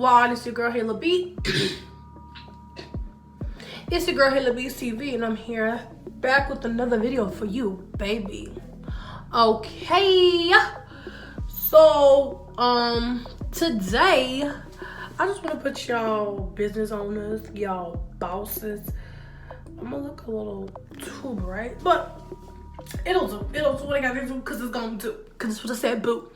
Squad. It's your girl Hayla B. It's your girl Hayla B TV, and I'm here back with another video for you, baby. Okay, so today I just want to put y'all business owners, y'all bosses. I'm gonna look a little too bright, but it'll do what I gotta do because it's gonna do, because it's what I said, boo.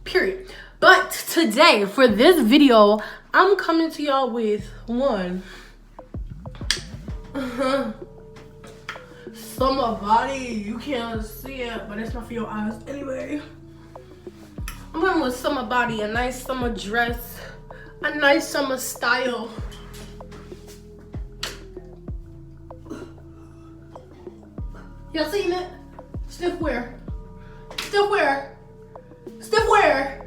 Period. But today, for this video, I'm coming to y'all with one summer body. You can't see it, but it's not for your eyes anyway. I'm coming with summer body, a nice summer dress, a nice summer style. Y'all seen it? Stiff wear. Stiff wear. Stiff wear.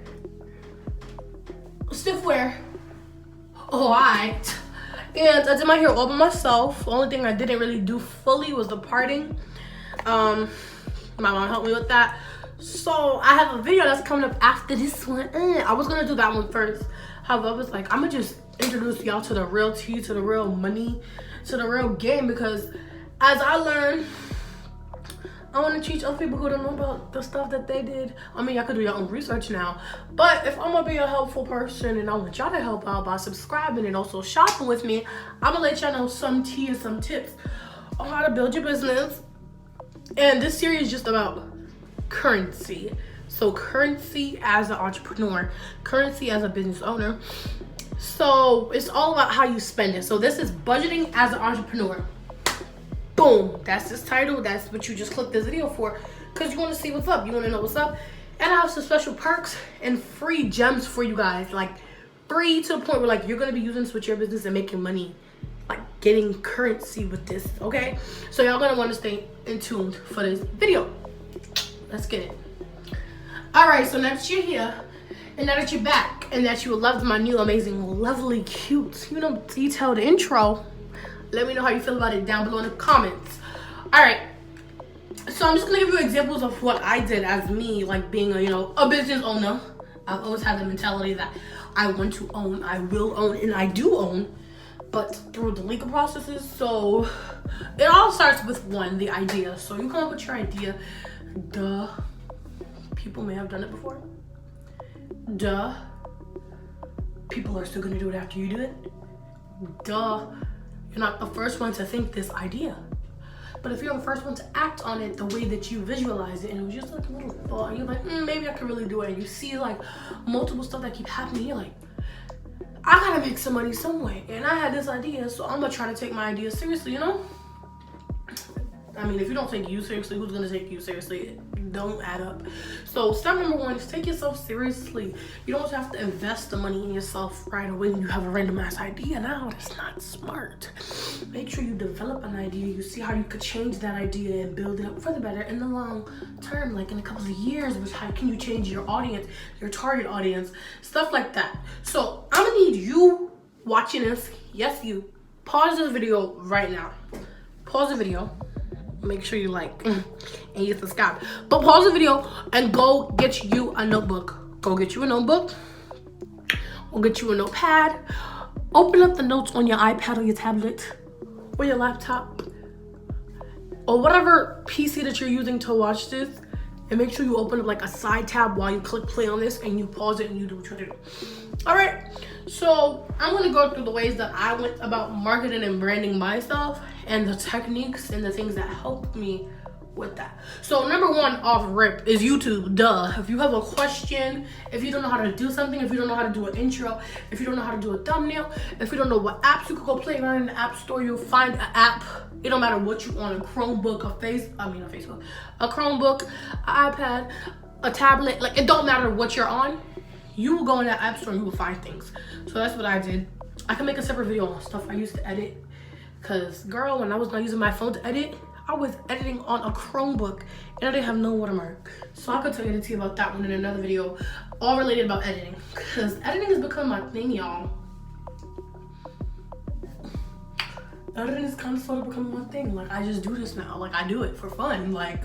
Stiff wear. Alright. And I did my hair all by myself. The only thing I didn't really do fully was the parting. My mom helped me with that. So I have a video that's coming up after this one. I was gonna do that one first. However, I was like, I'm gonna just introduce y'all to the real tea, to the real money, to the real game, because as I learned, I want to teach other people who don't know about the stuff that they did. I mean, y'all could do your own research now. But if I'm going to be a helpful person and I want y'all to help out by subscribing and also shopping with me, I'm going to let y'all know some tea and some tips on how to build your business. And this series is just about currency. So currency as an entrepreneur, currency as a business owner. So it's all about how you spend it. So this is budgeting as an entrepreneur. Boom, that's this title. That's what you just clicked this video for, because you want to see what's up. You want to know what's up. And I have some special perks and free gems for you guys, like free to the point where like you're going to be using this with your business and making money, like getting currency with this. Okay, so y'all going to want to stay in tuned for this video. Let's get it. All right, so now that you're here and now that you're back and that you loved my new amazing, lovely, cute, detailed intro, let me know how you feel about it down below in the comments. All right, so I'm just gonna give you examples of what I did as me, like being a business owner. I've always had the mentality that I want to own, I will own, and I do own, but through the legal processes. So it all starts with the idea. So you come up with your idea. Duh, people may have done it before. Duh, people are still gonna do it after you do it. Duh, you're not the first one to think this idea. But if you're the first one to act on it the way that you visualize it, and it was just like a little thought, and you're like, maybe I could really do it. And you see like multiple stuff that keep happening. You're like, I gotta make some money some way. And I had this idea, so I'm gonna try to take my idea seriously, I mean, if you don't take you seriously, who's gonna take you seriously? It don't add up. So step number one is take yourself seriously. You don't have to invest the money in yourself right away when you have a random ass idea. Now that's not smart. Make sure you develop an idea. You see how you could change that idea and build it up for the better in the long term, like in a couple of years. Which how can you change your audience, your target audience, stuff like that. So I'm gonna need you watching this. Yes, you. Pause this video right now. Pause the video. Make sure you like and you subscribe. But pause the video and go get you a notebook. Go get you a notebook. Or get you a notepad. Open up the notes on your iPad or your tablet or your laptop or whatever PC that you're using to watch this. And make sure you open up like a side tab while you click play on this and you pause it and you do what you do. All right, so I'm gonna go through the ways that I went about marketing and branding myself and the techniques and the things that helped me with that. So number one off rip is YouTube. Duh. If you have a question, if you don't know how to do something, if you don't know how to do an intro, if you don't know how to do a thumbnail, if you don't know what apps, you could go play around in the app store. You'll find an app. It don't matter what you on, a Chromebook, a Chromebook, an iPad, a tablet. Like, it don't matter what you're on. You will go in that app store and you will find things. So that's what I did. I can make a separate video on stuff I used to edit. Cause girl, when I was not using my phone to edit, I was editing on a Chromebook and I didn't have no watermark. So I could tell you the tea about that one in another video, all related about editing. Cause editing has become my thing, y'all. Editing is kind of sort of becoming my thing. Like, I just do this now. Like, I do it for fun. Like,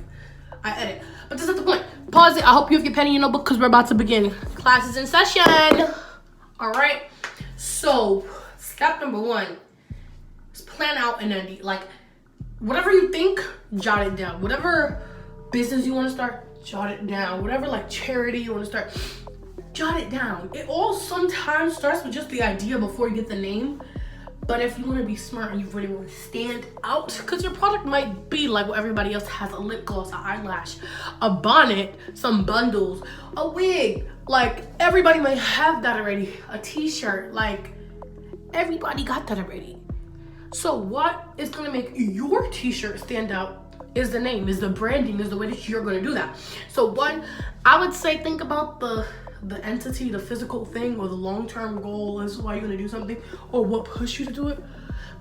I edit. But that's not the point. Pause it. I hope you have your pen and your notebook because we're about to begin. Class is in session. All right. So step number one is plan out an idea. Like, whatever you think, jot it down. Whatever business you want to start, jot it down. Whatever like charity you want to start, jot it down. It all sometimes starts with just the idea before you get the name. But if you want to be smart and you really want to stand out, because your product might be like what everybody else has, a lip gloss, an eyelash, a bonnet, some bundles, a wig. Like, everybody might have that already. A t-shirt, like, everybody got that already. So what is going to make your t-shirt stand out is the name, is the branding, is the way that you're going to do that. So one, I would say think about the entity, the physical thing, or the long-term goal is why you're gonna do something, or what pushed you to do it.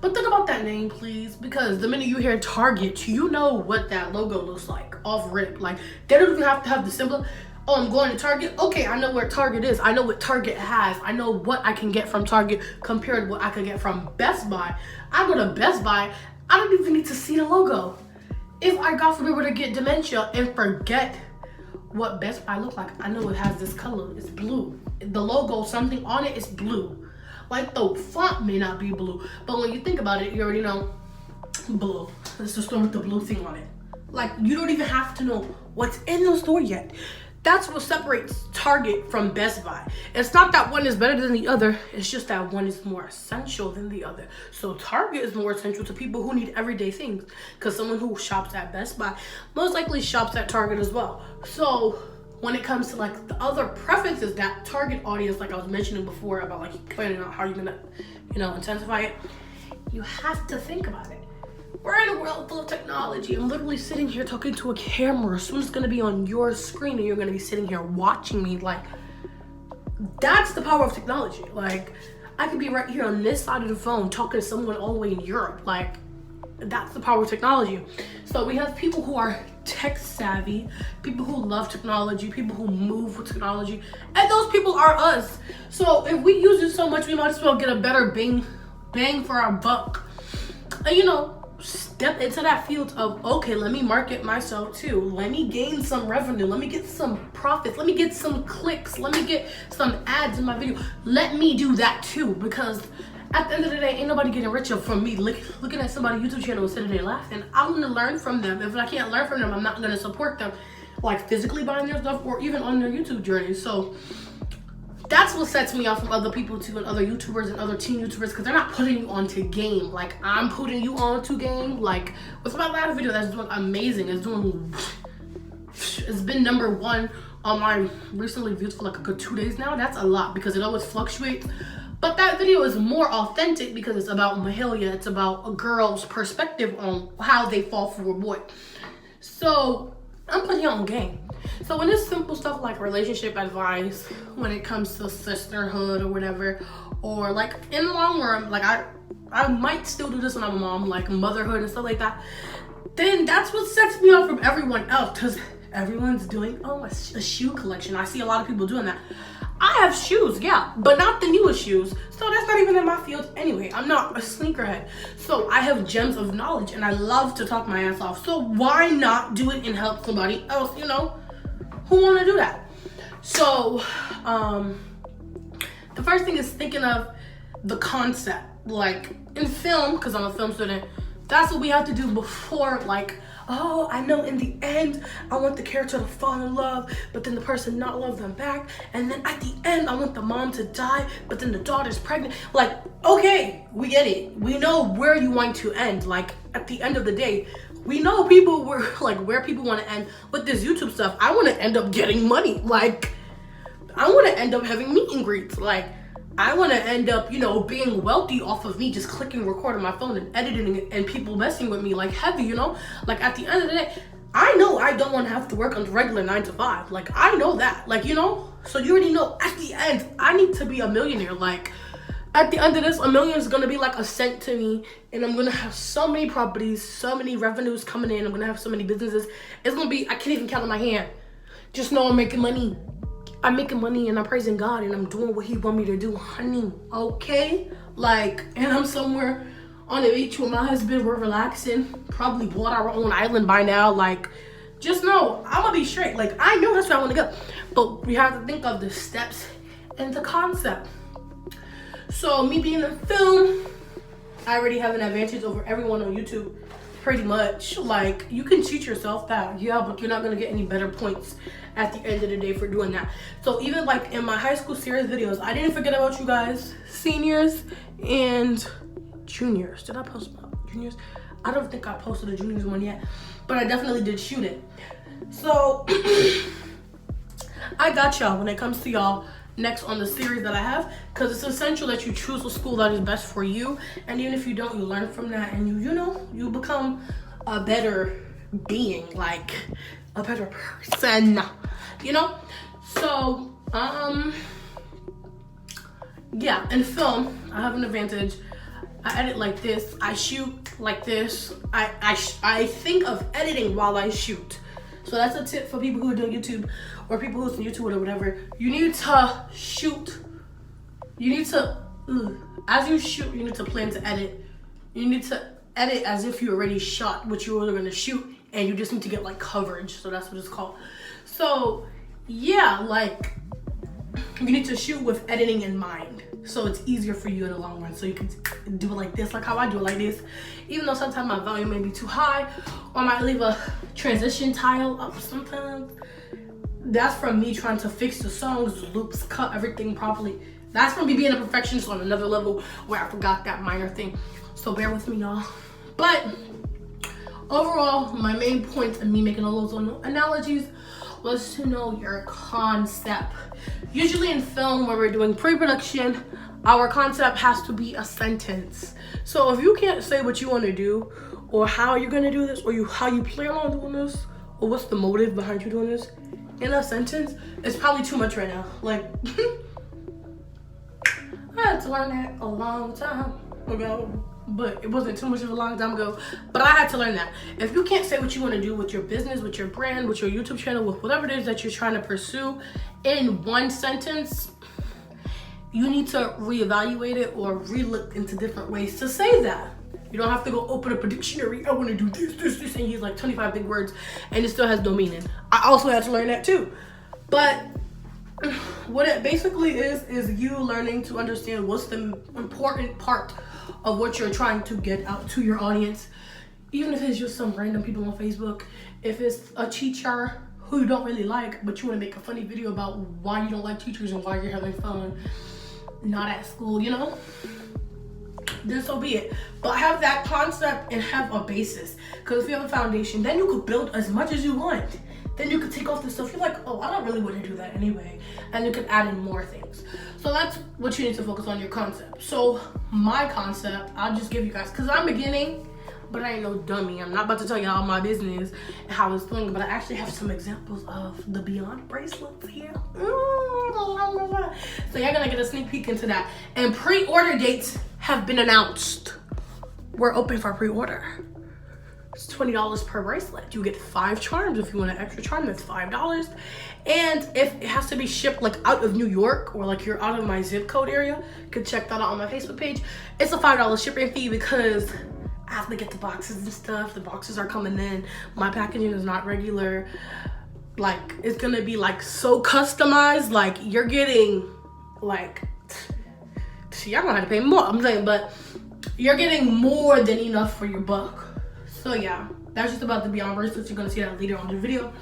But think about that name, please, because the minute you hear Target, you know what that logo looks like off rip. Like, they don't even have to have the symbol. Oh, I'm going to Target. Okay, I know where Target is. I know what Target has. I know what I can get from Target compared to what I could get from Best Buy. I go to Best Buy, I don't even need to see the logo. If I, God forbid, were to get dementia and forget what Best Buy looks like, I know it has this color. It's blue. The logo, something on it is blue. Like, the font may not be blue, but when you think about it, you already know blue. It's the store with the blue thing on it. Like, you don't even have to know what's in the store yet. That's what separates Target from Best Buy. It's not that one is better than the other. It's just that one is more essential than the other. So Target is more essential to people who need everyday things, because someone who shops at Best Buy most likely shops at Target as well. So when it comes to like the other preferences, that Target audience, like I was mentioning before about like planning out how you're gonna, intensify it, you have to think about it. We're in a world full of technology. I'm literally sitting here talking to a camera. Soon it's gonna be on your screen and you're gonna be sitting here watching me. Like, that's the power of technology. Like, I could be right here on this side of the phone talking to someone all the way in Europe. Like, that's the power of technology. So we have people who are tech savvy, people who love technology, people who move with technology, and those people are us. So if we use it so much, we might as well get a better bang for our buck. And step into that field of, okay, let me market myself too. Let me gain some revenue. Let me get some profits. Let me get some clicks. Let me get some ads in my video. Let me do that too, because at the end of the day, ain't nobody getting richer from me looking at somebody's YouTube channel and sitting there laughing. I'm gonna learn from them. If I can't learn from them, I'm not gonna support them, like physically buying their stuff or even on their YouTube journey. So that's what sets me off from other people too, and other YouTubers and other teen YouTubers, because they're not putting you onto game. Like, I'm putting you onto game. Like, what's my last video that's doing amazing? It's been #1 on my recently views for like a good 2 days now. That's a lot because it always fluctuates. But that video is more authentic because it's about Mahalia. It's about a girl's perspective on how they fall for a boy. So I'm putting you on game. So when it's simple stuff like relationship advice, when it comes to sisterhood or whatever, or like in the long run, like I might still do this when I'm a mom, like motherhood and stuff like that, then that's what sets me off from everyone else, because everyone's doing a shoe collection. I see a lot of people doing that. I have shoes, yeah, but not the newest shoes. So that's not even in my field anyway. I'm not a sneakerhead. So I have gems of knowledge and I love to talk my ass off. So why not do it and help somebody else, who want to do that? So the first thing is thinking of the concept. Like in film, because I'm a film student, that's what we have to do before, like, oh, I know in the end, I want the character to fall in love, but then the person not love them back. And then at the end, I want the mom to die, but then the daughter's pregnant. Like, okay, we get it. We know where you want to end. Like, at the end of the day, we know people were like where people want to end with this YouTube stuff. I want to end up getting money. Like, I want to end up having meet and greets. Like, I want to end up, being wealthy off of me just clicking record on my phone and editing it and people messing with me like heavy, Like, at the end of the day, I know I don't want to have to work on the regular 9 to 5. Like, I know that. Like, so you already know at the end, I need to be a millionaire. Like, at the end of this, $1 million is going to be like a cent to me. And I'm going to have so many properties, so many revenues coming in. I'm going to have so many businesses. It's going to be, I can't even count on my hand. Just know I'm making money. I'm making money and I'm praising God and I'm doing what he want me to do, honey, okay? Like, and I'm somewhere on the beach with my husband, we're relaxing, probably bought our own island by now. Like, just know, I'm gonna be straight. Like, I know that's where I wanna go. But we have to think of the steps and the concept. So me being in film, I already have an advantage over everyone on YouTube, pretty much. Like, you can cheat yourself that, yeah, but you're not gonna get any better points at the end of the day for doing that. So even like in my high school series videos, I didn't forget about you guys, seniors and juniors. Did I post about juniors? I don't think I posted a juniors one yet, but I definitely did shoot it. So I got y'all when it comes to y'all next on the series that I have, because it's essential that you choose a school that is best for you, and even if you don't, you learn from that, and you become a better being, like a better person, So yeah, in film I have an advantage. I edit like this, I shoot like this. I think of editing while I shoot. So that's a tip for people who are doing YouTube or people who's on YouTube or whatever. You need to shoot. You need to, as you shoot, you need to plan to edit. You need to edit as if you already shot what you were going to shoot, and you just need to get like coverage. So that's what it's called. So yeah, like you need to shoot with editing in mind, so it's easier for you in the long run. So you can do it like this, like how I do it like this, even though sometimes my volume may be too high, or I might leave a transition tile up sometimes. That's from me trying to fix the songs, the loops, cut everything properly. That's from me being a perfectionist on another level where I forgot that minor thing. So bear with me, y'all. But overall, my main point of me making all those analogies was to know your concept. Usually in film, where we're doing pre-production, our concept has to be a sentence. So if you can't say what you want to do, or how you're gonna do this, or how you plan on doing this, or what's the motive behind you doing this in a sentence, it's probably too much right now. Like I had to learn that a long time ago, but it wasn't too much of a long time ago, but I had to learn that. If you can't say what you want to do with your business, with your brand, with your YouTube channel, with whatever it is that you're trying to pursue in one sentence, you need to reevaluate it or re-look into different ways to say that. You don't have to go open up a dictionary. I want to do this, and use like 25 big words, and it still has no meaning. I also had to learn that too. But what it basically is you learning to understand what's the important part of what you're trying to get out to your audience. Even if it's just some random people on Facebook, if it's a teacher who you don't really like, but you want to make a funny video about why you don't like teachers and why you're having fun not at school, then so be it. But have that concept and have a basis, because if you have a foundation, then you could build as much as you want. Then you could take off the stuff you're like, oh, I don't really want to do that anyway, and you could add in more things. So that's what you need to focus on, your concept. So my concept, I'll just give you guys, because I'm beginning, but I ain't no dummy. I'm not about to tell you all my business and how it's going, but I actually have some examples of the Beyond bracelets here. So you're gonna get a sneak peek into that. And pre-order dates have been announced. We're open for pre-order. It's $20 per bracelet. You get 5 charms. If you want an extra charm, that's $5. And if it has to be shipped like out of New York, or like you're out of my zip code area, you can check that out on my Facebook page. It's a $5 shipping fee, because I have to get the boxes and stuff. The boxes are coming in. My packaging is not regular. Like, it's gonna be like so customized. Like, you're getting like, y'all gonna have to pay more, I'm saying, but you're getting more than enough for your buck. So yeah, that's just about the Beyond bracelets. You're gonna see that later on in the video.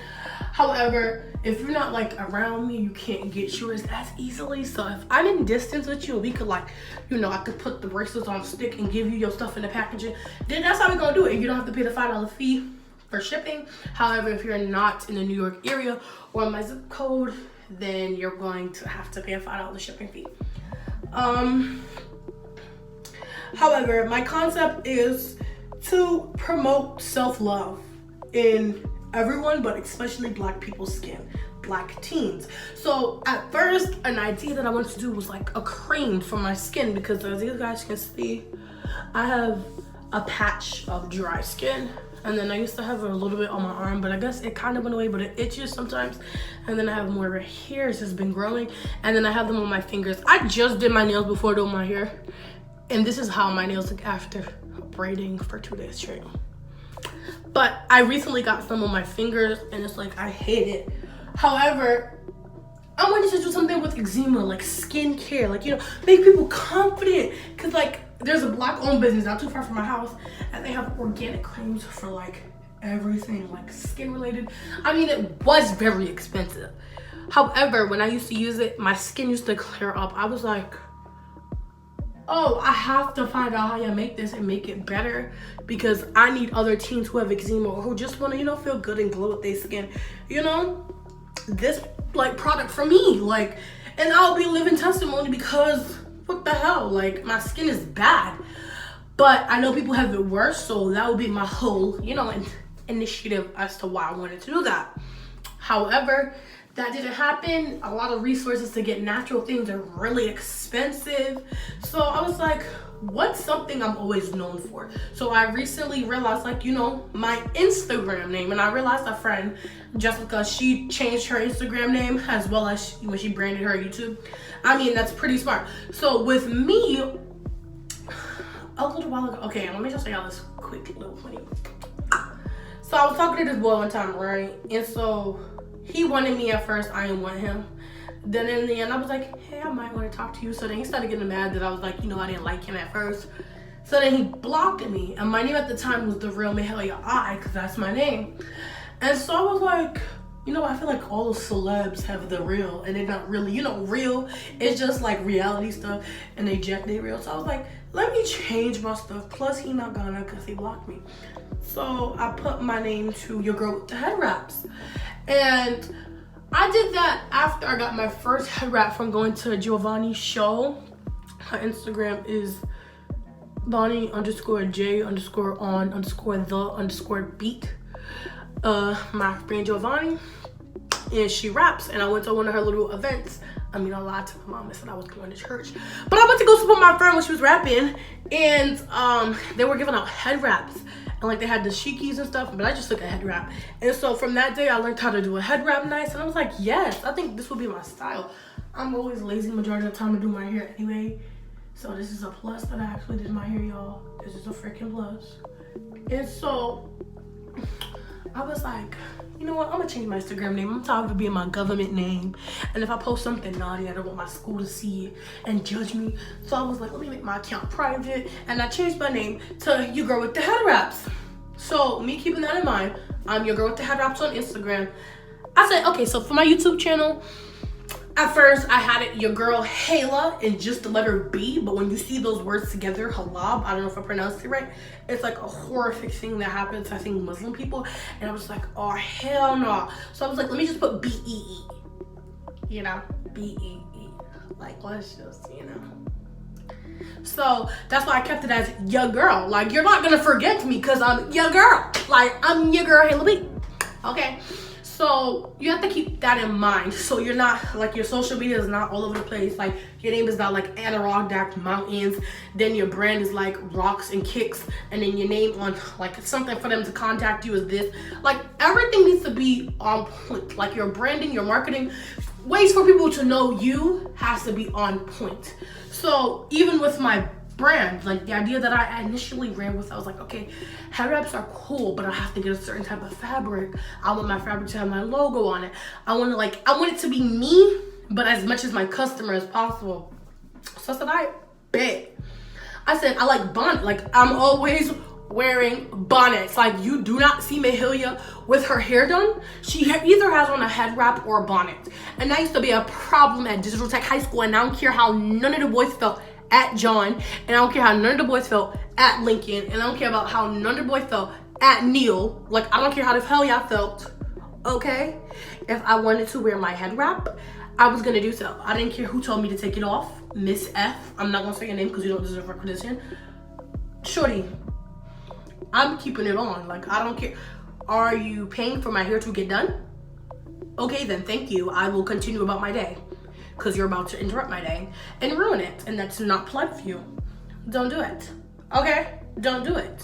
However, if you're not like around me, you can't get yours as easily. So if I'm in distance with you, we could like, I could put the bracelets on a stick and give you your stuff in the packaging. Then that's how we're gonna do it. You don't have to pay the $5 fee for shipping. However, if you're not in the New York area or my zip code, then you're going to have to pay a $5 shipping fee. However, my concept is to promote self-love in everyone, but especially Black people's skin, Black teens. So at first, an idea that I wanted to do was like a cream for my skin, because as you guys can see, I have a patch of dry skin, and then I used to have a little bit on my arm, but I guess it kind of went away, but it itches sometimes. And then I have more red hairs that's been growing, and then I have them on my fingers. I just did my nails before doing my hair, and this is how my nails look after braiding for 2 days straight. But I recently got some on my fingers, and it's like, I hate it. However, I wanted to do something with eczema, like skincare, like, you know, make people confident. Cause like there's a black-owned business not too far from my house, and they have organic creams for like everything, like skin related. I mean, it was very expensive. However, when I used to use it, my skin used to clear up. I was like, oh, I have to find out how you make this and make it better, because I need other teens who have eczema or who just want to, you know, feel good and glow with their skin, you know, this like product for me, like, and I'll be living testimony, because what the hell, like, my skin is bad, but I know people have it worse, so that would be my whole, you know, initiative as to why I wanted to do that. However, that didn't happen. A lot of resources to get natural things are really expensive. So I was like, what's something I'm always known for? So I recently realized, like, you know, my Instagram name, and I realized a friend, Jessica, she changed her Instagram name as well as when she branded her YouTube. I mean, that's pretty smart. So with me, a little while ago, okay, let me just say all this quick little funny. So I was talking to this boy one time, right? And so he wanted me at first, I didn't want him. Then in the end, I was like, hey, I might want to talk to you. So then he started getting mad that I was like, you know, I didn't like him at first. So then he blocked me. And my name at the time was THEREALMAHALIAI, because that's my name. And so I was like, you know, I feel like all the celebs have the real, and they're not really, you know, real. It's just like reality stuff, and they jack they real. So I was like, let me change my stuff. Plus, he not gonna, because he blocked me. So I put my name to Your Girl with the Head Wraps. And I did that after I got my first head wrap from going to Giovanni's show. Her Instagram is Bonnie_J_on_the_beat. My friend Giovanni, and she raps, and I went to one of her little events. I mean, I lied to my mom and said I was going to church, but I went to go support my friend when she was rapping, and they were giving out head wraps, and like they had the shikis and stuff, but I just took a head wrap. And so from that day, I learned how to do a head wrap nice, and I was like, yes, I think this will be my style. I'm always lazy majority of the time to do my hair anyway, so this is a plus that I actually did my hair, y'all. This is a freaking plus. And so I was like, you know what, I'm gonna change my Instagram name. I'm tired of it being my government name, and if I post something naughty, I don't want my school to see it and judge me. So I was like, let me make my account private, and I changed my name to Your Girl with the Head Wraps. So me keeping that in mind, I'm Your Girl with the Head Wraps on Instagram. I said, okay, so for my YouTube channel, at first I had it Your Girl Hayla and just the letter B, but when you see those words together, halab, I don't know if I pronounced it right, it's like a horrific thing that happens to, I think, Muslim people, and I was like, oh hell no. So I was like, let me just put B-E-E, you know, B-E-E, like, let's just, you know. So that's why I kept it as Your Girl. Like, you're not gonna forget me because I'm your girl. Like, I'm Your Girl Hayla B. Okay. So you have to keep that in mind. So you're not, like, your social media is not all over the place. Like, your name is not like Adirondack Mountains. Then your brand is like Rocks and Kicks. And then your name on like something for them to contact you is this. Like, everything needs to be on point. Like, your branding, your marketing, ways for people to know you has to be on point. So even with my brand, like the idea that I initially ran with, I was like, okay, head wraps are cool, but I have to get a certain type of fabric. I want my fabric to have my logo on it. I want it to be me, but as much as my customer as possible. So I said, I bet. I said, I like bonnet. Like, I'm always wearing bonnets. Like, you do not see Mahalia with her hair done. She either has on a head wrap or a bonnet. And that used to be a problem at Digital Tech High School, and I don't care how none of the boys felt at John, and I don't care how none of the boys felt at Lincoln, and I don't care about how none of the boys felt at Neil. Like, I don't care how the hell y'all felt, okay? If I wanted to wear my head wrap, I was gonna do so. I didn't care who told me to take it off. Miss F, I'm not gonna say your name because you don't deserve recognition. Shorty, I'm keeping it on. Like, I don't care. Are you paying for my hair to get done? Okay, then thank you. I will continue about my day, because you're about to interrupt my day and ruin it, and that's not polite of you. Don't do it, okay? Don't do it.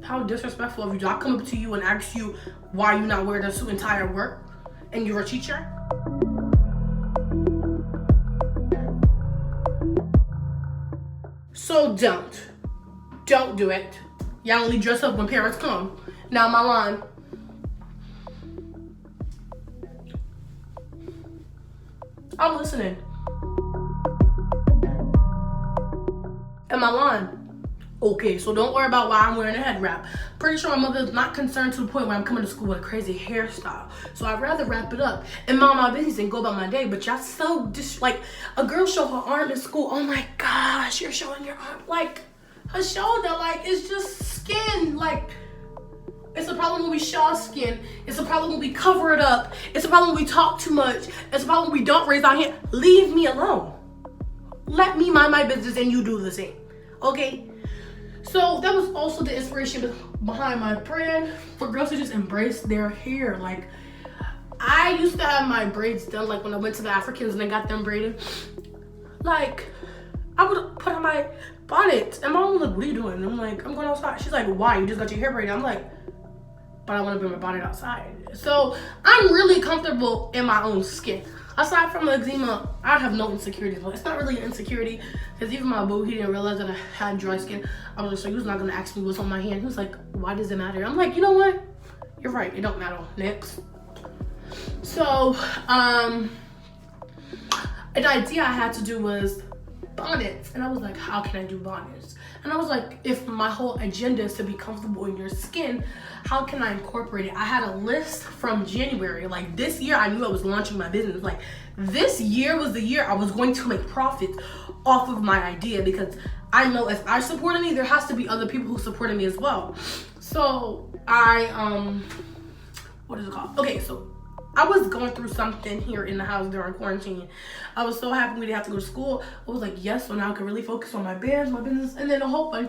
How disrespectful of you. Do I come up to you and ask you why you not wearing a suit and tie at work and you're a teacher? So don't do it. Y'all only dress up when parents come. Now my line. I'm listening. Am I lying? Okay, so don't worry about why I'm wearing a head wrap. Pretty sure my mother's not concerned to the point where I'm coming to school with a crazy hairstyle. So I'd rather wrap it up and mind my business and go about my day. But y'all so just like a girl show her arm in school. Oh my gosh, you're showing your arm. Like her shoulder, like it's just skin. Like it's a problem when we show our skin. It's a problem when we cover it up. It's a problem when we talk too much. It's a problem when we don't raise our hand. Leave me alone. Let me mind my business and you do the same. Okay? So that was also the inspiration behind my brand for girls to just embrace their hair. Like I used to have my braids done like when I went to the Africans and I got them braided. Like I would put on my bonnet and my mom was like, what are you doing? And I'm like, I'm going outside. She's like, why? You just got your hair braided. I'm like, but I want to bring my bonnet outside. So I'm really comfortable in my own skin. Aside from the eczema, I have no insecurities. But it's not really an insecurity because even my boo, he didn't realize that I had dry skin. I was just like, he was not gonna ask me what's on my hand. He was like, why does it matter? I'm like, you know what? You're right, it don't matter. Next. So, an idea I had to do was bonnets. And I was like, how can I do bonnets? And I was like, if my whole agenda is to be comfortable in your skin, how can I incorporate it? I had a list from January. Like this year, I knew I was launching my business. Like this year was the year I was going to make profits off of my idea because I know if I supported me, there has to be other people who supported me as well. So what is it called? Okay, so I was going through something here in the house during quarantine. I was so happy we didn't have to go to school. I was like, yes, so now I can really focus on my band, my business, and then a whole lot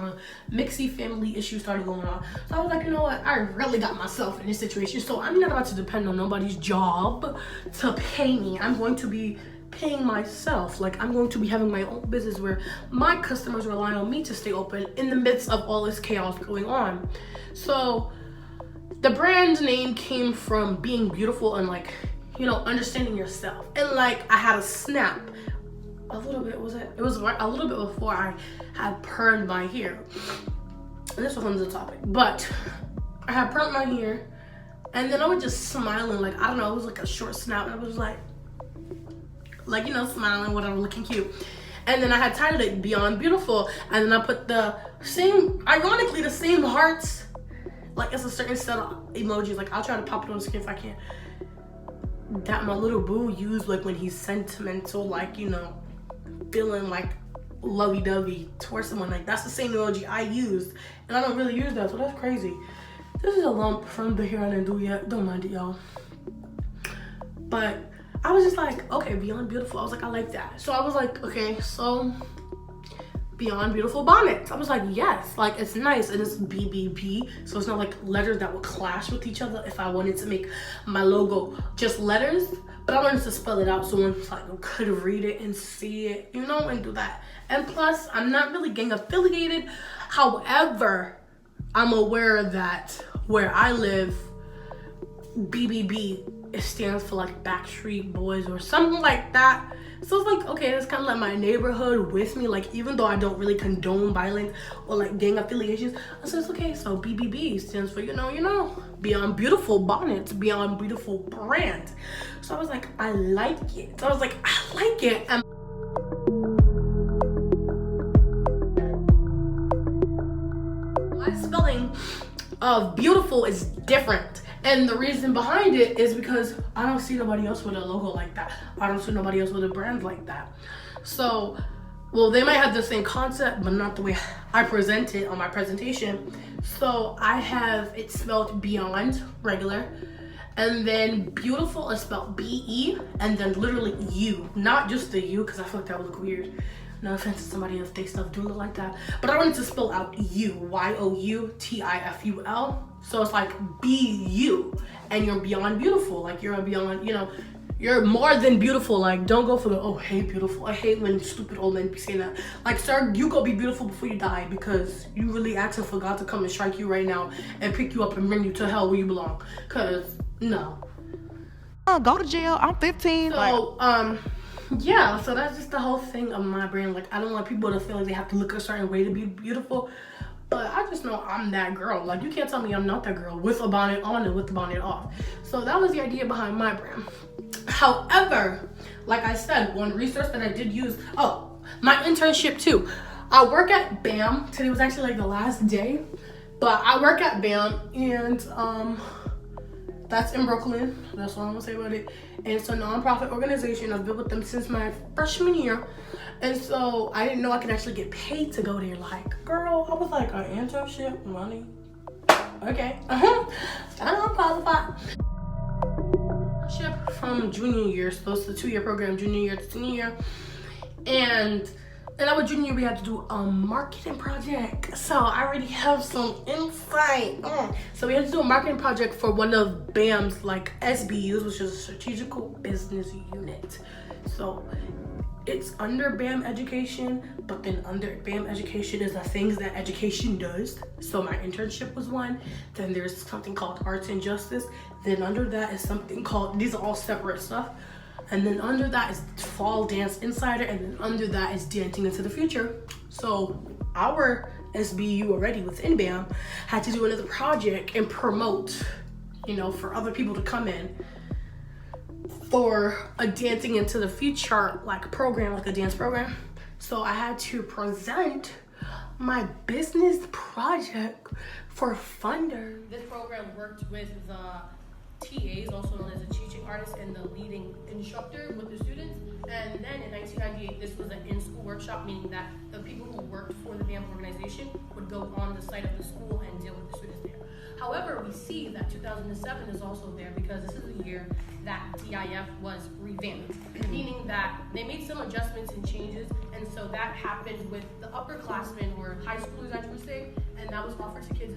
of mixy family issues started going on. So I was like, you know what? I really got myself in this situation. So I'm not about to depend on nobody's job to pay me. I'm going to be paying myself. Like I'm going to be having my own business where my customers rely on me to stay open in the midst of all this chaos going on. So the brand name came from being beautiful and like, you know, understanding yourself. And like I had a snap a little bit, it was a little bit before I had permed my hair. And this was on the topic, but I had permed my hair and then I was just smiling, like, I don't know, it was like a short snap and I was like, you know, smiling, whatever, looking cute. And then I had titled it Beyond Beautiful. And then I put the same, ironically, the same hearts. Like it's a certain set of emojis. Like I'll try to pop it on the screen if I can. That my little boo used like when he's sentimental, like, you know, feeling like lovey-dovey towards someone. Like that's the same emoji I used. And I don't really use that, so that's crazy. This is a lump from the hair I didn't do yet. Don't mind it, y'all. But I was just like, okay, Beyond Beautiful. I was like, I like that. So I was like, okay, so Beyond Beautiful bonnets. I was like, yes, like it's nice and it's BBB, so it's not like letters that will clash with each other if I wanted to make my logo just letters, but I wanted to spell it out so one like could read it and see it, you know, and do that. And plus, I'm not really gang affiliated. However, I'm aware that where I live, BBB, it stands for like Backstreet Boys or something like that. So it's like, okay, it's kind of like my neighborhood with me. Like, even though I don't really condone violence or like gang affiliations, I said, it's okay. So BBB stands for, you know, Beyond Beautiful Bonnets, Beyond Beautiful Brand. So I was like, I like it. So I was like, I like it. And my spelling of beautiful is different. And the reason behind it is because I don't see nobody else with a logo like that. I don't see nobody else with a brand like that. So, well, they might have the same concept, but not the way I present it on my presentation. So I have it spelled Beyond, regular, and then Beautiful is spelled B-E, and then literally U, not just the U, because I feel like that would look weird. No offense to somebody else, they stuff doing it like that. But I wanted to spell out U, Y-O-U-T-I-F-U-L. So it's like B-U, and you're beyond beautiful. Like you're beyond, you know, you're more than beautiful. Like don't go for the, oh, hey, beautiful. I hate when stupid old men be saying that. Like, sir, you go be beautiful before you die because you really asking for God to come and strike you right now and pick you up and bring you to hell where you belong. Cause no. Go to jail, I'm 15. So, yeah, so that's just the whole thing of my brand. Like, I don't want people to feel like they have to look a certain way to be beautiful. But I just know I'm that girl. Like, you can't tell me I'm not that girl with a bonnet on and with the bonnet off. So that was the idea behind my brand. However, like I said, one resource that I did use, my internship too. I work at BAM. Today was actually like the last day, but I work at BAM, and that's in Brooklyn. That's all I'm gonna say about it. And it's a nonprofit organization. I've been with them since my freshman year. And so I didn't know I could actually get paid to go there. Like, girl, I was like, an internship money. Okay. I don't qualify. From junior year, so it's a 2-year program, junior year to senior year. And our junior year, we had to do a marketing project. So I already have some insight. So we had to do a marketing project for one of BAM's like SBUs, which is a strategical business unit. So it's under BAM education, but then under BAM education is the things that education does. So my internship was one. Then there's something called arts and justice. Then under that is something called, these are all separate stuff. And then under that is Fall Dance Insider, and then under that is Dancing into the Future. So our SBU already within BAM had to do another project and promote, you know, for other people to come in for a Dancing into the Future like program, like a dance program. So I had to present my business project for funders. This program worked with the TAs, also known as the teaching artist, and the leading instructor with the students. And then in 1998, this was an in-school workshop, meaning that the people who worked for the BAM organization would go on the site of the school and deal with the students there. However, we see that 2007 is also there because this is the year that DIF was revamped, meaning that they made some adjustments and changes, and so that happened with the upperclassmen, or high schoolers, I should say, and that was offered to kids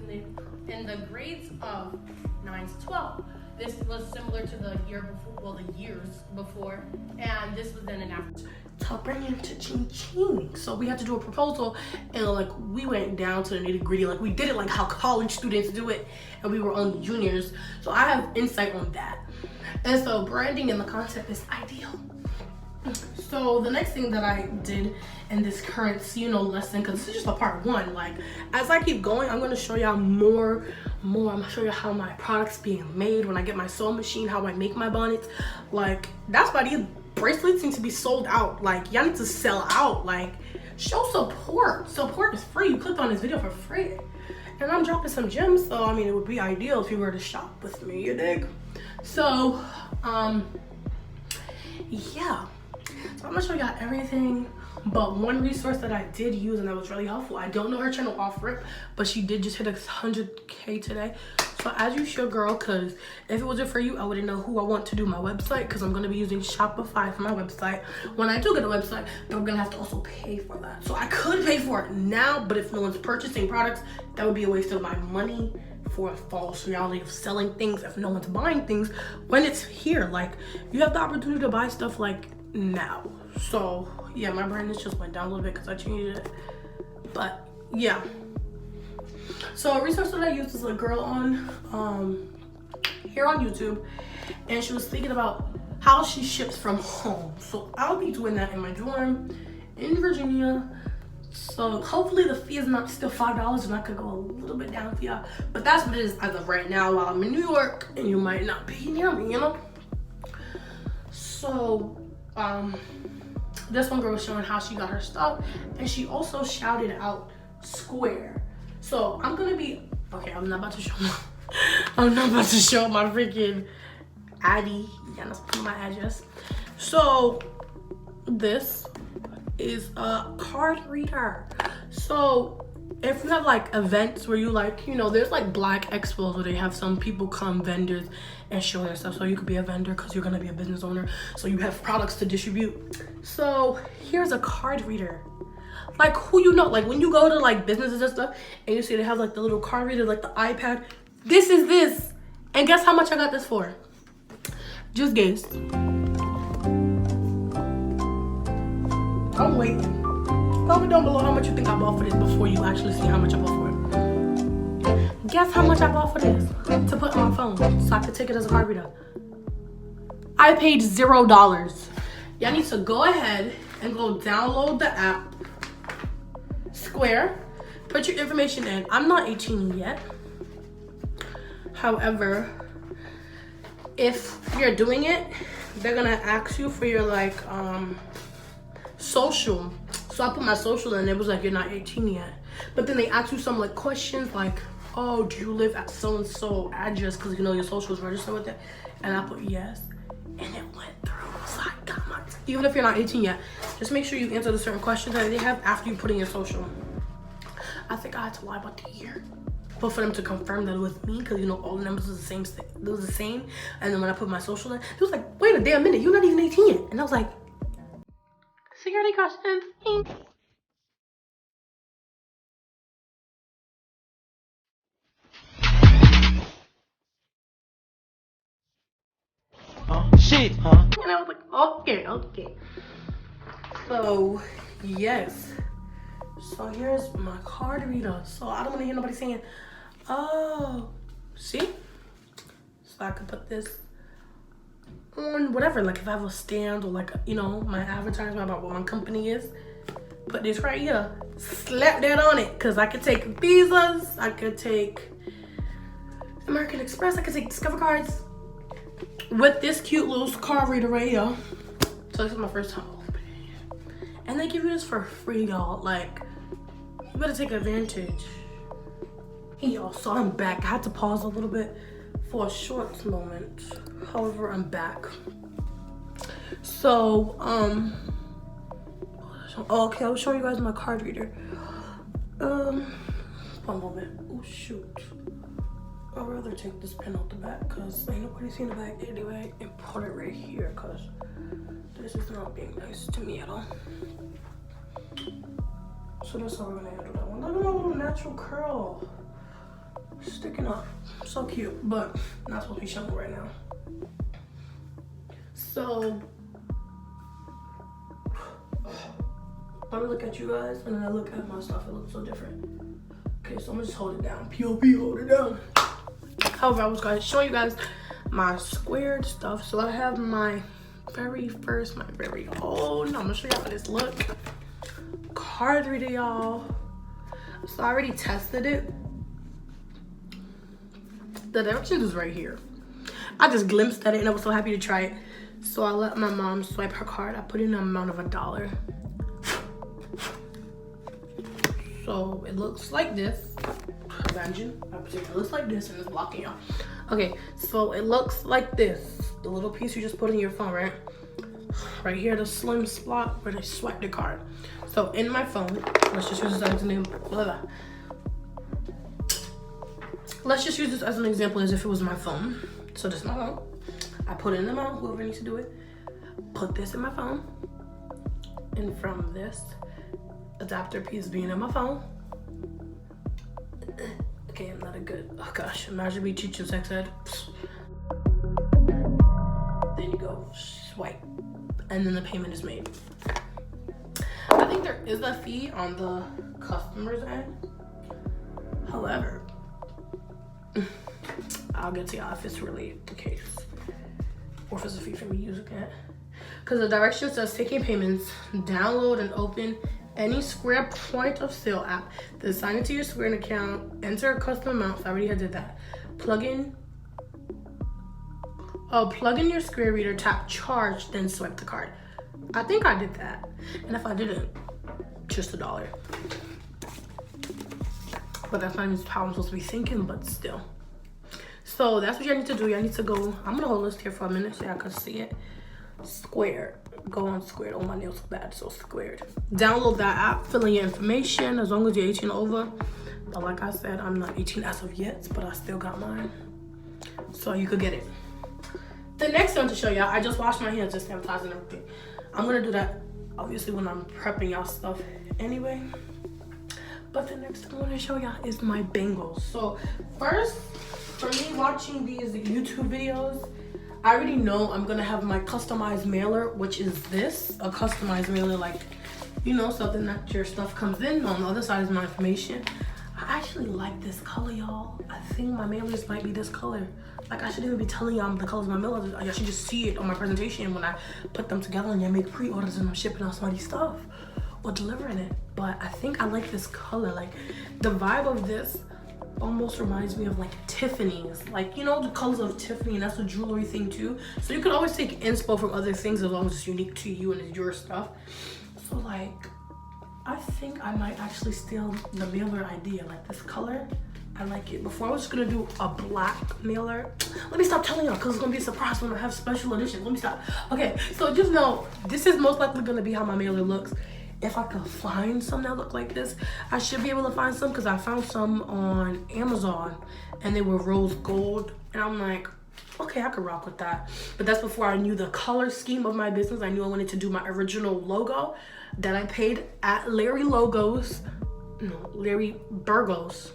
in the grades of 9 to 12. This was similar to the year before, well, the years before, and this was then an after to bring him to Ching Ching. So we had to do a proposal, and like we went down to the nitty gritty. Like we did it like how college students do it, and we were only juniors. So I have insight on that. And so branding and the concept is ideal. So the next thing that I did in this current lesson, because this is just a part one, like as I keep going, I'm going to show y'all more. I'm going to show you how my products being made, when I get my sewing machine, how I make my bonnets. Like that's why these bracelets seem to be sold out. Like y'all need to sell out. Like show support. Support is free. You clicked on this video for free, and I'm dropping some gems. So I mean, it would be ideal if you were to shop with me, you dig? So yeah. So I'm gonna show y'all everything, but one resource that I did use and that was really helpful, I don't know her channel off rip, but she did just hit 100K today. So as you should, girl, because if it wasn't for you, I wouldn't know who I want to do my website, because I'm gonna be using Shopify for my website. When I do get a website, then we're gonna have to also pay for that. So I could pay for it now, but if no one's purchasing products, that would be a waste of my money for a false reality of selling things if no one's buying things when it's here. Like you have the opportunity to buy stuff like now. So yeah, my brightness just went down a little bit because I changed it, but yeah. So a resource that I used is a girl on here on YouTube, and she was speaking about how she ships from home. So I'll be doing that in my dorm in Virginia. So hopefully the fee is not still $5 and I could go a little bit down for y'all, but that's what it is as of right now while I'm in New York and you might not be near me, you know. So this one girl was showing how she got her stuff, and she also shouted out Square. So I'm gonna be okay. I'm not about to show my freaking ID. Yeah, let's put my address. So this is a card reader. So if you have like events where you like, there's like Black Expos where they have some people come, vendors, and show their stuff. So you could be a vendor because you're gonna be a business owner, so you have products to distribute. So here's a card reader. Like like when you go to like businesses and stuff and you see they have like the little card reader, like the iPad, this is this. And guess how much I got this for? Just guess. I'm waiting. Comment down below how much you think I bought for this before you actually see how much I bought for it. Guess how much I bought for this to put on my phone so I could take it as a card reader. I paid $0. Y'all need to go ahead and go download the app Square, put your information in. I'm not 18 yet. However, if you're doing it, they're gonna ask you for your like social. So I put my social in. It was like, you're not 18 yet. But then they ask you some like questions like, oh, do you live at so and so address, because you know your social is registered with it. And I put yes, and it went through. So I got my, even if you're not 18 yet, just make sure you answer the certain questions that they have after you put in your social. I think I had to lie about the year, but for them to confirm that it was me, because you know all the numbers was the same. It was the same. And then when I put my social in, it was like, wait a damn minute, you're not even 18 yet. And I was like, security questions. Shit, huh? And I was like, okay. So, yes. So here's my card reader. So I don't want to hear nobody saying, oh, see? So I could put this on whatever. Like if I have a stand or like, you know, my advertisement about what my company is. Put this right here. Slap that on it. Because I could take Visas. I could take American Express. I could take Discover cards. With this cute little card reader right here. So this is my first time opening it. And they give you this for free, y'all. Like, you better take advantage. Hey, y'all, so I'm back. I had to pause a little bit for a short moment. However, I'm back. So, okay, I'll show you guys my card reader. One moment. Oh, shoot. I'd rather take this pen out the back because ain't nobody seen the back anyway, and put it right here because this is not being nice to me at all. So that's how we're gonna handle that one. Look at my little natural curl sticking up. So cute, but not supposed to be showing right now. So I look at you guys and then I look at my stuff, it looks so different. Okay, so I'm gonna just hold it down. POP, hold it down. However, I was going to show you guys my squared stuff. So I have my very own, I'm gonna show y'all how this look. Card reader, y'all. So I already tested it. The directions is right here. I just glimpsed at it and I was so happy to try it. So I let my mom swipe her card. I put in an amount of $1. So it looks like this. Imagine, it looks like this and it's blocking y'all. Okay, so it looks like this. The little piece you just put in your phone, right? Right here, the slim spot where they swipe the card. So in my phone, let's just use this as an example. Let's just use this as an example as if it was my phone. So this is my phone. I put in the amount, whoever needs to do it. Put this in my phone. And from this adapter piece being in my phone. Okay, I'm not a good, oh gosh, imagine me teaching sex ed. Then you go swipe, and then the payment is made. I think there is a fee on the customer's end. However, I'll get to y'all if it's really the case. Or if it's a fee for me using it. Because the direction says taking payments, download and open any Square point of sale app, then sign into your Square account, enter a custom amount. So I already did that. Plug in your Square reader, tap charge, then swipe the card. I think I did that. And if I didn't, just $1. But that's not even how I'm supposed to be thinking, but still. So that's what you need to do. You need to go, I'm gonna hold this here for a minute so y'all can see it. Squared. Go on Squared. Oh, my nails so bad, so Squared. Download that app, fill in your information as long as you're 18 over. But like I said, I'm not 18 as of yet, but I still got mine. So you could get it. The next one to show y'all, I just washed my hands, just sanitizing everything. I'm gonna do that obviously when I'm prepping y'all stuff anyway. But the next thing I want to show y'all is my bangles. So first, for me watching these YouTube videos, I already know I'm gonna have my customized mailer, which is this, a customized mailer, like, you know, something that your stuff comes in. On the other side is my information. I actually like this color, y'all. I think my mailers might be this color. Like, I shouldn't even be telling y'all the colors of my mailers. Y'all should just see it on my presentation when I put them together and y'all make pre-orders and I'm shipping out somebody's stuff. delivering it. But I think I like this color. Like the vibe of this almost reminds me of like Tiffany's, like, you know, the colors of Tiffany, and that's a jewelry thing too. So you can always take inspo from other things as long as it's unique to you and it's your stuff. So like, I think I might actually steal the mailer idea. Like this color, I like it. Before I was just gonna do a black mailer. Let me stop telling y'all because it's gonna be a surprise when I have special editions. Let me stop. Okay, so just know this is most likely gonna be how my mailer looks. If I could find some that look like this, I should be able to find some because I found some on Amazon and they were rose gold. And I'm like, okay, I could rock with that. But that's before I knew the color scheme of my business. I knew I wanted to do my original logo that I paid at Larry Burgos, Larry_BURGOS.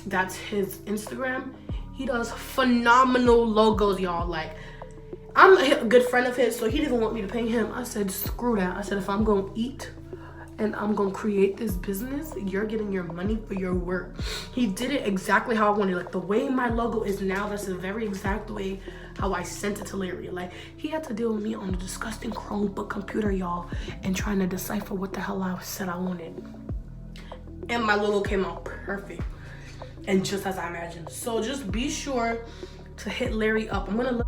That's his Instagram. He does phenomenal logos, y'all. Like, I'm a good friend of his, so he didn't want me to pay him. I said, screw that. I said, if I'm gonna eat and I'm gonna create this business, you're getting your money for your work. He did it exactly how I wanted. Like the way my logo is now, that's the very exact way how I sent it to Larry. Like he had to deal with me on a disgusting Chromebook computer, y'all, and trying to decipher what the hell I said I wanted. And my logo came out perfect and just as I imagined. So just be sure to hit Larry up. I'm gonna look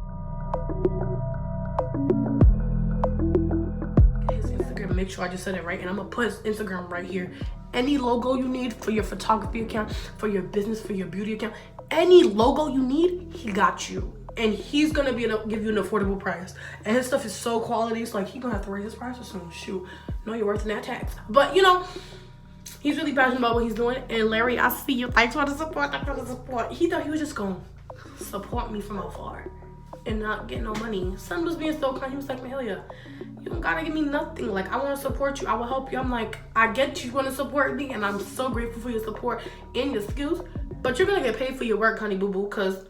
his Instagram, make sure I just said it right, and I'm gonna put his Instagram right here. Any logo you need for your photography account, for your business, for your beauty account, any logo you need, he got you. And he's gonna be able to give you an affordable price. And his stuff is so quality, it's like he gonna have to raise his prices soon. Shoot, know you're worth in that tax. But you know, he's really passionate about what he's doing. And Larry, I see you. Thanks for the support. Thanks for the support. He thought he was just gonna support me from afar and not get no money. Son was being so kind. He was like, Mahalia, you don't gotta give me nothing. Like, I want to support you. I will help you. I'm like, I get you want to support me, and I'm so grateful for your support and your skills. But you're gonna get paid for your work, honey boo boo. Cause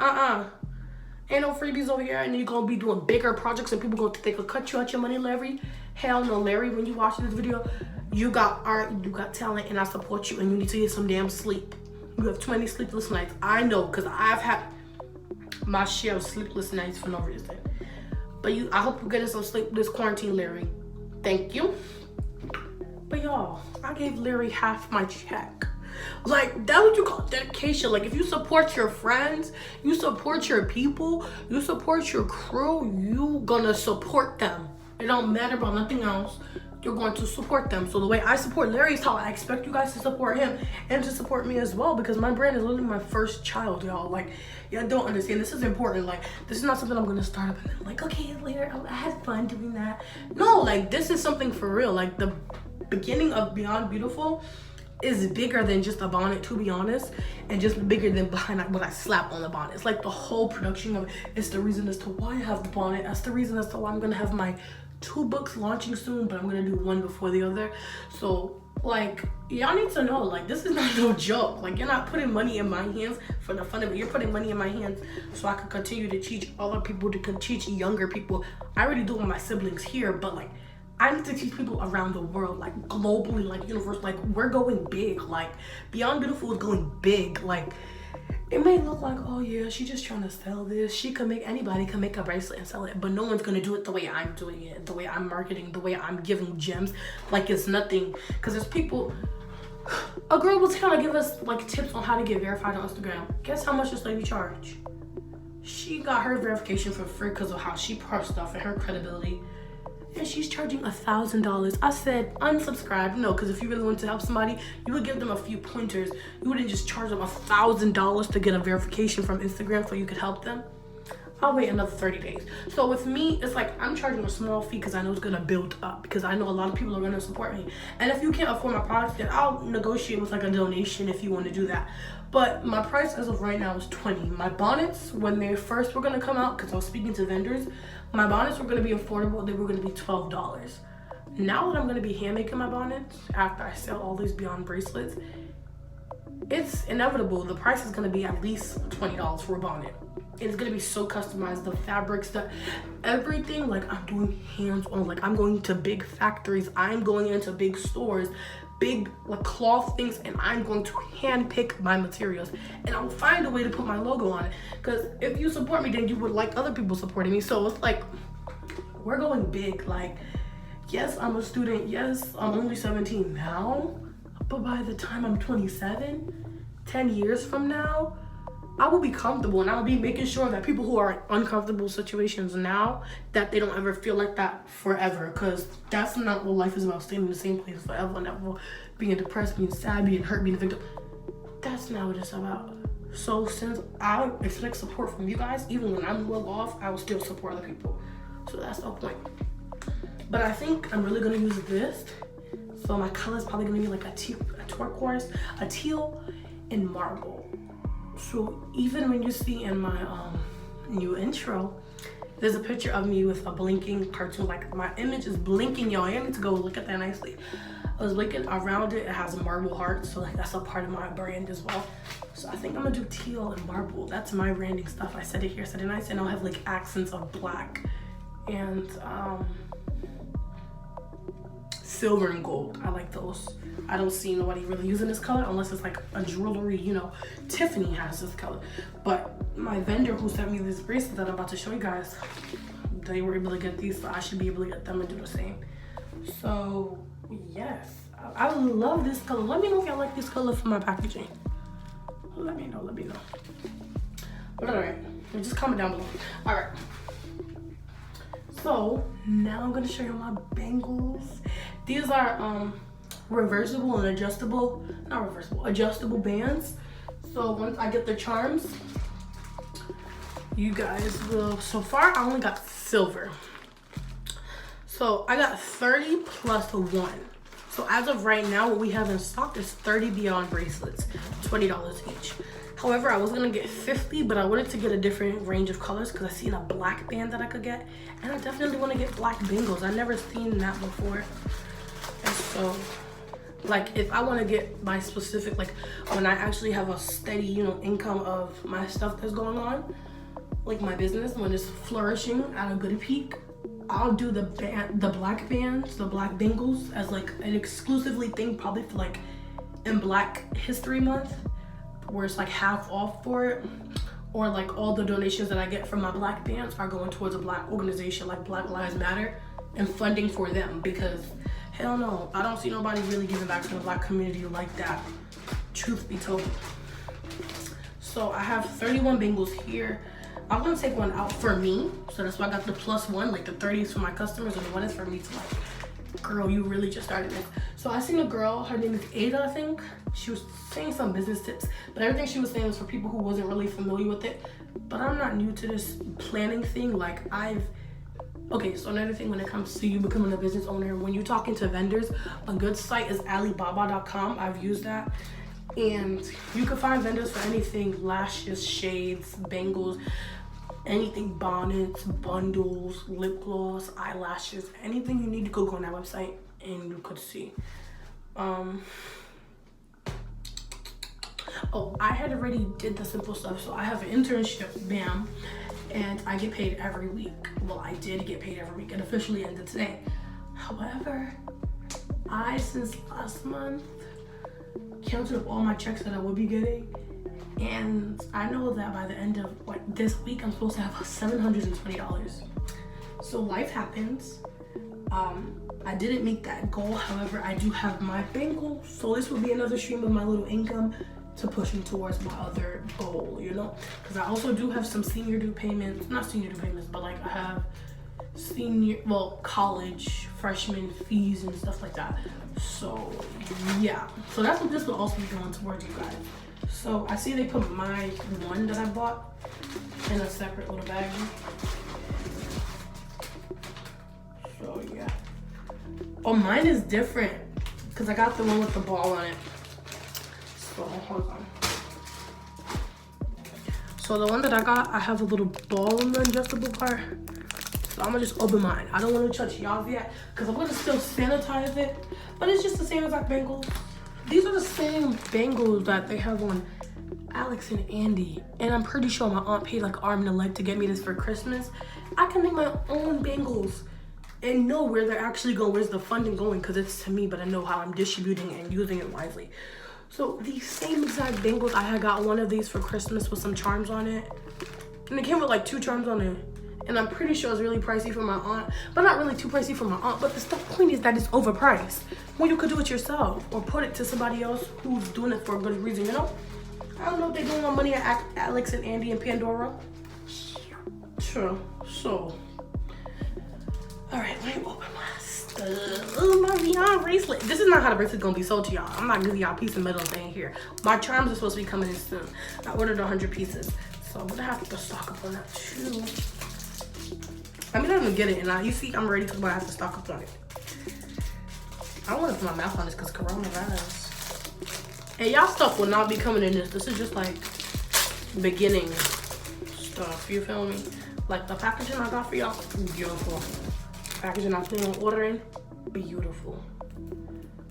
ain't no freebies over here, and you're gonna be doing bigger projects, and people gonna think they could cut you out your money, Larry. Hell no, Larry. When you watch this video, you got art, you got talent, and I support you. And you need to get some damn sleep. You have too many sleepless nights. I know, cause I've had my share of sleepless nights for no reason. But I hope you're getting some sleep this quarantine, Larry. Thank you. But y'all, I gave Larry half my check. Like, that's what you call dedication. Like, if you support your friends, you support your people, you support your crew, you gonna support them. It don't matter about nothing else. You're going to support them. So the way I support Larry is how I expect you guys to support him and to support me as well, because my brand is literally my first child, y'all. Like, y'all don't understand. This is important. Like, this is not something I'm gonna start up and then like, okay, later, I had fun doing that. No, like, this is something for real. Like, the beginning of Beyond Beautiful is bigger than just a bonnet, to be honest, and just bigger than behind what I slap on the bonnet. It's like the whole production of it. It's the reason as to why I have the bonnet. That's the reason as to why I'm gonna have my 2 books launching soon, but I'm gonna do one before the other. So like, y'all need to know, like, this is not no joke. Like, you're not putting money in my hands for the fun of it. You're putting money in my hands so I can continue to teach other people, to teach younger people. I already do with my siblings here, but like, I need to teach people around the world, like globally, like universe. Like, we're going big. Like, Beyond Beautiful is going big. Like, it may look like, oh yeah, she's just trying to sell this. Anybody can make a bracelet and sell it, but no one's gonna do it the way I'm doing it, the way I'm marketing, the way I'm giving gems. Like, it's nothing, because there's people. A girl was trying to give us like tips on how to get verified on Instagram. Guess how much this lady charged? She got her verification for free because of how she posts stuff and her credibility. And she's charging $1,000. I said, unsubscribe. No, because if you really want to help somebody, you would give them a few pointers. You wouldn't just charge them $1,000 to get a verification from Instagram so you could help them. I'll wait another 30 days. So with me, it's like I'm charging a small fee because I know it's gonna build up, because I know a lot of people are gonna support me. And if you can't afford my products, then I'll negotiate with like a donation if you want to do that. But my price as of right now is $20. My bonnets, when they first were gonna come out, because I was speaking to vendors, my bonnets were gonna be affordable. They were gonna be $12. Now that I'm gonna be hand making my bonnets after I sell all these Beyond bracelets, it's inevitable. The price is gonna be at least $20 for a bonnet. It's gonna be so customized, the fabrics, everything. Like, I'm doing hands-on. Like, I'm going to big factories, I'm going into big stores, big like cloth things, and I'm going to hand pick my materials, and I'll find a way to put my logo on it. Because if you support me, then you would like other people supporting me. So it's like, we're going big. Like, yes, I'm a student. Yes, I'm only 17 now. But by the time I'm 27, 10 years from now, I will be comfortable, and I'll be making sure that people who are in uncomfortable situations now, that they don't ever feel like that forever, because that's not what life is about, staying in the same place forever and ever, being depressed, being sad, being hurt, being a victim. That's not what it's about. So since I expect support from you guys, even when I'm well off, I will still support other people. So that's the point. But I think I'm really gonna use this. So my color is probably gonna be like a turquoise, a teal, and marble. So even when you see in my new intro, there's a picture of me with a blinking cartoon. Like, my image is blinking, y'all. I need to go look at that nicely. I was blinking around it. It has a marble heart, so like that's a part of my brand as well. So I think I'm gonna do teal and marble. That's my branding stuff. I said it here, said it nice, and I'll have like accents of black and silver and gold. I like those. I don't see nobody really using this color unless it's like a jewelry, you know. Tiffany has this color. But my vendor who sent me this bracelet that I'm about to show you guys, they were able to get these, so I should be able to get them and do the same. So yes, I love this color. Let me know if y'all like this color for my packaging. Let me know. But all right, just comment down below. All right. So now I'm gonna show you my bangles. These are reversible and adjustable, not reversible, adjustable bands. So once I get the charms, you guys will, so far I only got silver. So I got 30 plus 1. So as of right now, what we have in stock is 30 Beyond bracelets, $20 each. However, I was gonna get 50, but I wanted to get a different range of colors because I seen a black band that I could get. And I definitely wanna get black bangles. I've never seen that before. And so, like, if I wanna get my specific, like when I actually have a steady, you know, income of my stuff that's going on, like my business, when it's flourishing at a good peak, I'll do the black bands, the black bangles as like an exclusively thing, probably for like in Black History Month, where it's like half off for it, or like all the donations that I get from my black bands are going towards a black organization like Black Lives Matter and funding for them, because hell no, I don't see nobody really giving back to the black community like that, truth be told. So I have 31 bangles here. I'm gonna take one out for me, so that's why I got the +1, like the 30 is for my customers and the 1 is for me to like, girl, you really just started this. So I seen a girl, her name is Ada, I think. She was saying some business tips, but everything she was saying was for people who wasn't really familiar with it. But I'm not new to this planning thing. Like okay, so another thing when it comes to you becoming a business owner, when you're talking to vendors, a good site is Alibaba.com. I've used that. And you can find vendors for anything, lashes, shades, bangles, anything, bonnets, bundles, lip gloss, eyelashes, anything you need, you could go on that website and you could see. Oh, I had already did the simple stuff. So I have an internship, bam, and I get paid every week. Well, I did get paid every week. It officially ended today. However, since last month, counted up all my checks that I would be getting, and I know that by the end of like this week I'm supposed to have $720. So life happens. I didn't meet that goal. However, I do have my bangle, so this will be another stream of my little income to push me towards my other goal, you know, because I also do have some senior due payments, not senior due payments, but like I have college freshman fees and stuff like that. So yeah, so that's what this will also be going towards, you guys. So I see they put my one that I bought in a separate little bag. So yeah. Oh, mine is different because I got the one with the ball on it. So hold on. So the one that I got, I have a little ball in the adjustable part. So I'm gonna just open mine. I don't want to touch y'all's yet because I'm gonna still sanitize it, but it's just the same exact bangles. These are the same bangles that they have on Alex and Andy, and I'm pretty sure my aunt paid like arm and a leg to get me this for Christmas. I can make my own bangles and know where they're actually going, where's the funding going, because it's to me, but I know how I'm distributing and using it wisely. So these same exact bangles, I had got one of these for Christmas with some charms on it, and it came with like 2 charms on it. And I'm pretty sure it's really pricey for my aunt, but not really too pricey for my aunt. But the point is that it's overpriced when you could do it yourself or put it to somebody else who's doing it for a good reason, you know? I don't know if they're doing more money at Alex and Andy and Pandora. True. So, all right, let me open my stuff. Oh, my Beyond bracelet. This is not how the bracelet's gonna be sold to y'all. I'm not giving y'all a piece of metal thing here. My charms are supposed to be coming in soon. I ordered 100 pieces, so I'm gonna have to stock up on that too. I mean, I don't get it, and you see, I'm ready to, but I have to stock up on it. I don't want to put my mouth on this because coronavirus. And y'all stuff will not be coming in this. This is just like beginning stuff. You feel me? Like the packaging I got for y'all, beautiful. Packaging I plan on ordering, beautiful.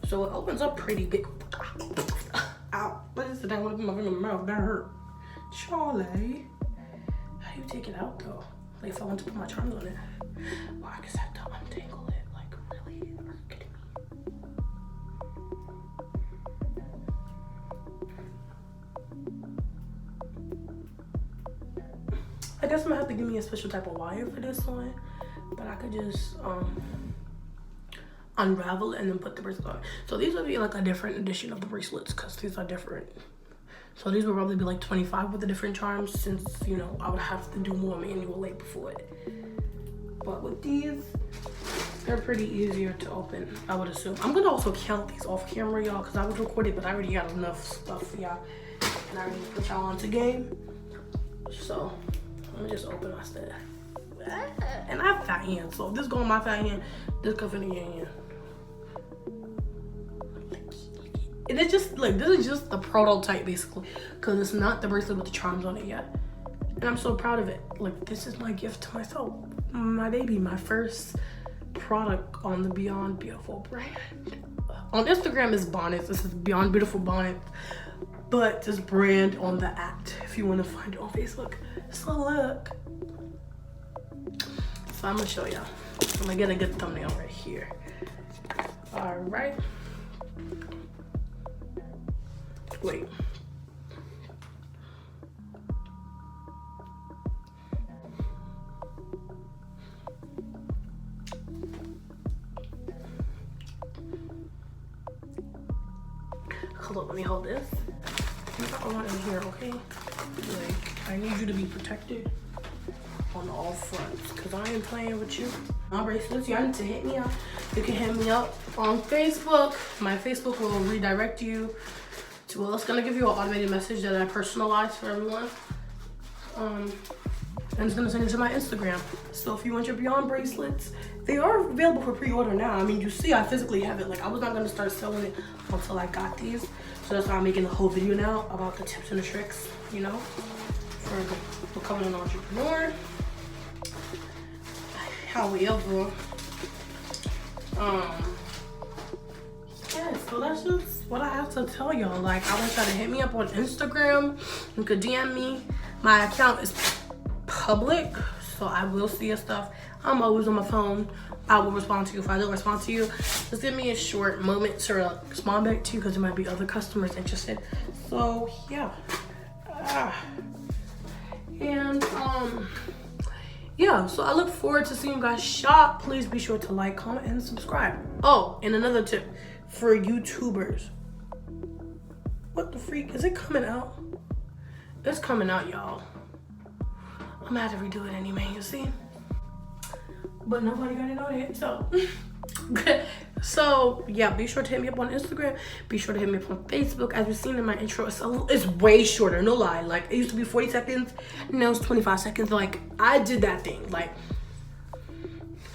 So it opens up pretty big. Ow! What is it? That would have been my finger in my mouth. That hurt. Charlie, how do you take it out though? Like if I want to put my charms on it, well, I guess I have to untangle it. Like really, are you kidding me? I guess I'm gonna have to give me a special type of wire for this one, but I could just unravel it and then put the bracelet on. So these would be like a different edition of the bracelets because these are different. So these would probably be like 25 with the different charms since, you know, I would have to do more manual labor for it. But with these, they're pretty easier to open, I would assume. I'm gonna also count these off camera, y'all, because I was recording, but I already got enough stuff for y'all. And I already put y'all onto game. So, let me just open my stuff. And I have fat hands, so if this go in my fat hand, this comes in your hand. And it's just like, this is just the prototype basically, because it's not the bracelet with the charms on it yet. And I'm so proud of it. Like, this is my gift to myself, my baby, my first product on the Beyond Beautiful brand. On Instagram is Bonnets. This is Beyond Beautiful Bonnets, but this brand on the act if you want to find it on Facebook. So look. So I'm gonna show y'all. I'm gonna get a good thumbnail right here. All right. Wait. Hold on, let me hold this. I want in here, okay? Like, I need you to be protected on all fronts, because I ain't playing with you. My bracelets, y'all need to hit me up. You can hit me up on Facebook. My Facebook will redirect you to, well, it's gonna give you an automated message that I personalize for everyone. And it's gonna send it to my Instagram. So if you want your Beyond bracelets, they are available for pre-order now. I mean, you see, I physically have it. Like, I was not gonna start selling it until I got these. So that's why I'm making a whole video now about the tips and the tricks, you know, for becoming an entrepreneur. However, yeah, so that's just what I have to tell y'all. Like, I want y'all to hit me up on Instagram. You could DM me. My account is public, so I will see your stuff. I'm always on my phone. I will respond to you. If I don't respond to you, just give me a short moment to respond back to you, because there might be other customers interested. So yeah, yeah, so I look forward to seeing you guys shop. Please be sure to like, comment, and subscribe. Oh, and another tip for YouTubers. What the freak? Is it coming out? It's coming out, y'all. I'm gonna have to redo it anyway, you see? But nobody gonna know that, so. So, yeah, be sure to hit me up on Instagram. Be sure to hit me up on Facebook. As you've seen in my intro, it's way shorter, no lie. Like, it used to be 40 seconds, now it's 25 seconds. Like, I did that thing, like.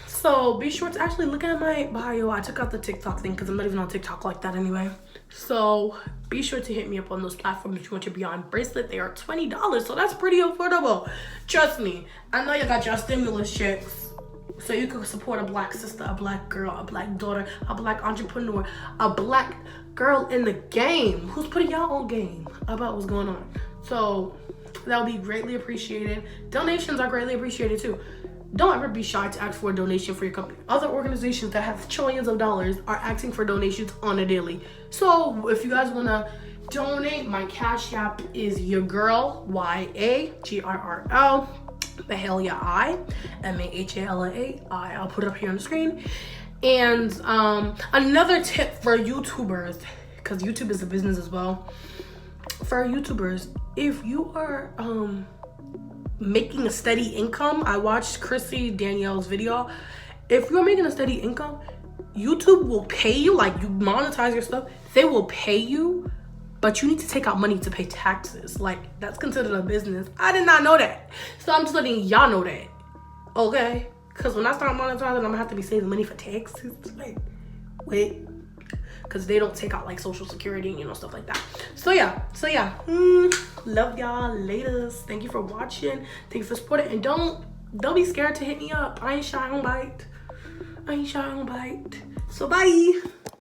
So, be sure to actually look at my bio. I took out the TikTok thing because I'm not even on TikTok like that anyway. So, be sure to hit me up on those platforms if you want your Beyond bracelet. They are $20, so that's pretty affordable. Trust me, I know you got your stimulus checks, so you can support a black sister, a black girl, a black daughter, a black entrepreneur, a black girl in the game who's putting y'all on game about what's going on. So that would be greatly appreciated. Donations are greatly appreciated too. Don't ever be shy to ask for a donation for your company. Other organizations that have trillions of dollars are asking for donations on a daily. So if you guys want to donate, my Cash App is YAGIRL, YAGIRL. ITS.MAHALIAAA, MAHALIAAI. I'll put it up here on the screen. And another tip for YouTubers, because YouTube is a business as well. For YouTubers, if you are making a steady income, I watched Chrissy Danielle's video. If you're making a steady income, YouTube will pay you, like you monetize your stuff, they will pay you, but you need to take out money to pay taxes. Like, that's considered a business. I did not know that. So I'm just letting y'all know that. Okay? Because when I start monetizing, I'm gonna have to be saving money for taxes. Like, wait. Because they don't take out like Social Security and, you know, stuff like that. So yeah. Love y'all. Laters. Thank you for watching. Thank you for supporting. And don't be scared to hit me up. I ain't shy on bite. So bye.